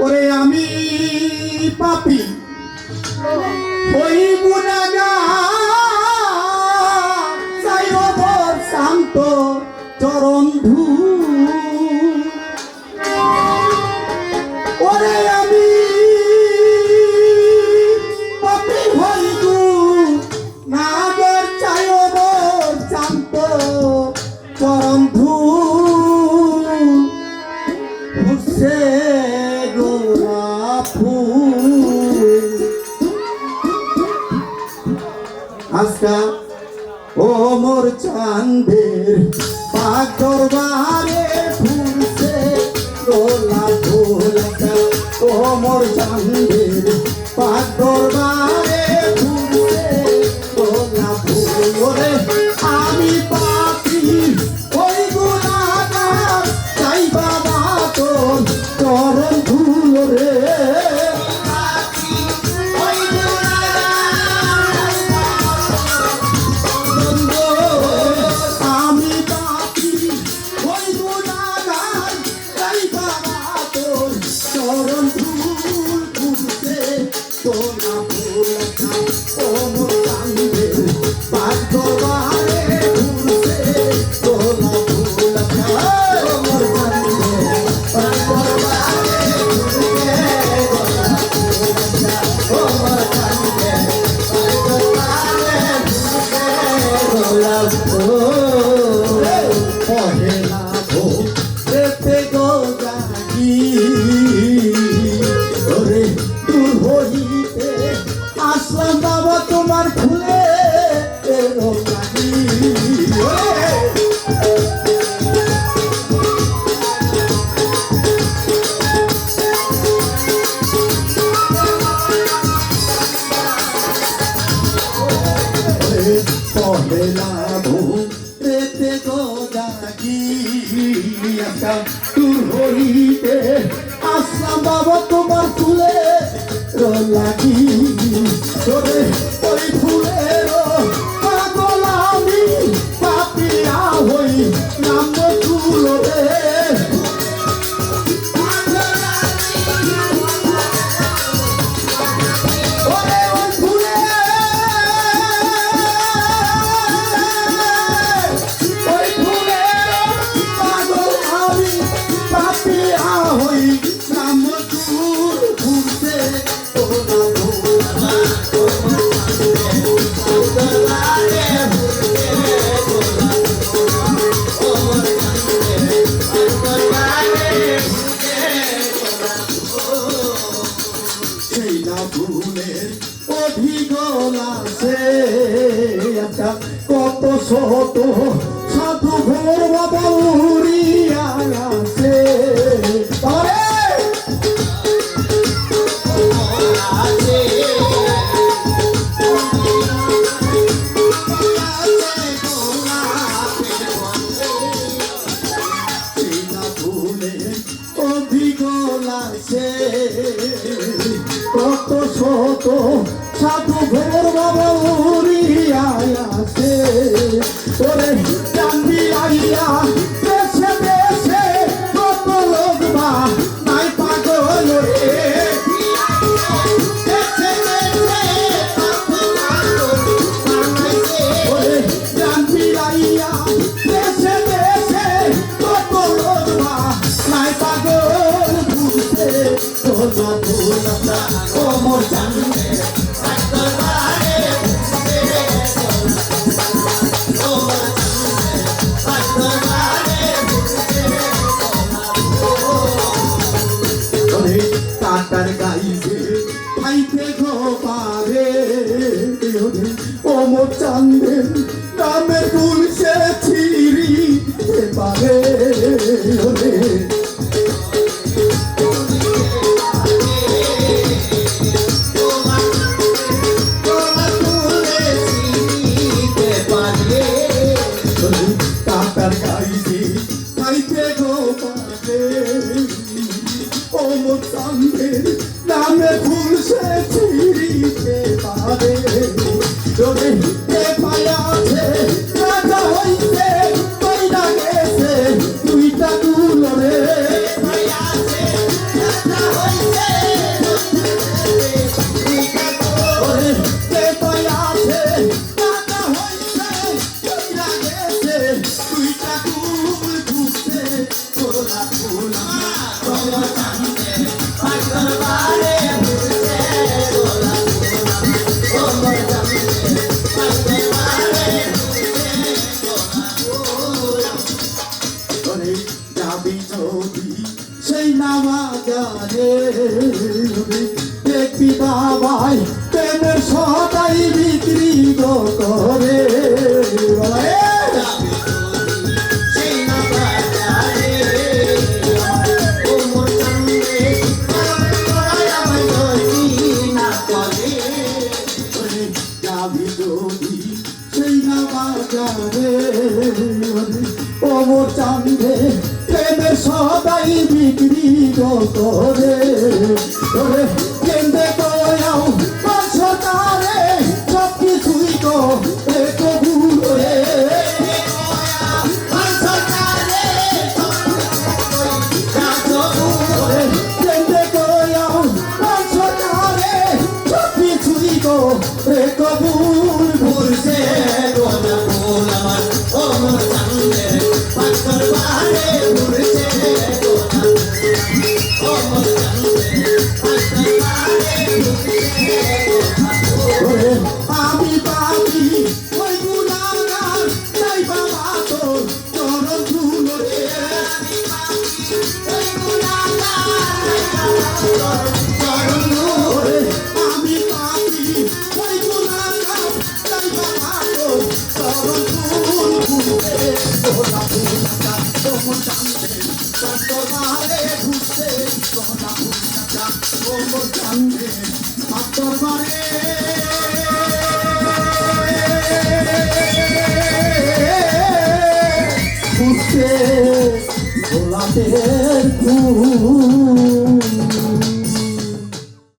ওরে আমি পাপী ওই গুনাহগার চাই ওর শান্ত চরণ ধূল। ওরে আমি পাপী হই গুনাহগার চাই ওর শান্ত চরণ ধূল। ফুটছে গোলাপ ফুল আজকা ও মোর চাঁদের পাক দরবারে ফুলছে গোলাপ ফুল। ও মোর চাঁদের পাক দরবারে ফুলছে গোলাপ ফুল। ওরে আমি পাপী ওই গুনাহগার চাই বাবা তোর চরণ ধুল রে। আমি পাপী ওই গুনাহগার চাই বাবা তোর চরণ ধুল ফুলছে গোলাপ ফুল। ও মোর চাঁদের পাক দরবারে ফুলছে গোলাপ ফুল। ও মোর চাঁদের পাক দরবারে ফুলছে গোলাপ ফুল। ও মোর চাঁদের পাক দরবারে ফুলছে গোলাপ ফুল। পহেলা ভোরেতে গো জাগি ওরে দূর হইতে আসলাম বাবা তোমার ফুলে লাগি। পহেলা ভোরেতে গো জাগি দূর হইতে আসলাম বাবা তোমার ফুলে লাগি। ওরে ওই ফুলের পাগল আমি পাপিয়া হই নাম তুল রে। ওরে ওই ফুলে ওই ফুলের পাগল আমি পাপিয়া হই নাম তুল ফুলছে ফুলের অভিগল আছে কত শত সাধু ভোর বাবা উড়িয়া আছে। অভিগল আছে কত শত সাধু ভোর বাবা উড়িয়া আছে। ওরে জানবি আইয়া দেশে দেশে কত লোক বা নাই পাগল রে। ওরে জানবি আইয়া দেশে দেশে কত লোক বা নাই পাগল ফুলছে গোলাপ ফুল। ও মোর চাঁদের পাক দরবারে ফুলছে গোলাপ ফুল। ও মোর চাঁদের পাক দরবারে ফুলছে গোলাপ ফুল। ওরে কাটার গাইছে খাইতে গো পারে ও মোর চাঁদের নামে ফুলছে ছিড়িতে পারে। ওরে নামে ফুলছে ছিড়িতে পারে। পায়াছে রাজা হইতে কইরা গেছে দুইটা দুলরে। পায়াছে রাজা হইতে মোর চাঁদে পাঁচ দরবারে ঘুরছে গোলাপ ও মোর চাঁদে পাঁচ দরবারে ঘুরছে গোলাপ করে যাবি যদি সেই নামা জানে দেখবি বাবাই প্রেমের সদাই বিক্রি করে যাবে যদি সেই না বাজারে ও মোর চাঁদে করায় আমায় যদি না করে যাবি যদি সেই নামা জানে ও মোর চাঁদে প্রেমের সদাই বিক্রি করে কেন্দ্রে কয়াও পাঁচ তারে সব কিছুই তো কবুল রে কেন্দ্রে কয়াও পাঁচ তারে সব কিছুই তো কবুল ঘুরছে গোলাপ ফুল আমার ও মোর চাঁদে পাঁচ দরবারে ঘুরছে গোলাপ ও মোর চাঁদে পাঁচ দরবারে ঘুরছে গোলাপ আমি পাবি ওই গুণাগার তাই বাবা তো চরণ ধুল রে আমি পাবি ওই গুণাগার তাই বাবা তো চরণ ধুল ঘুরতে গোলা ফুলটা তোমর জানতে দরবারে ঘুরতে গোলা ফুলটা তোমর জানতে দরবারে ঘুরতে গোলাপের ফুল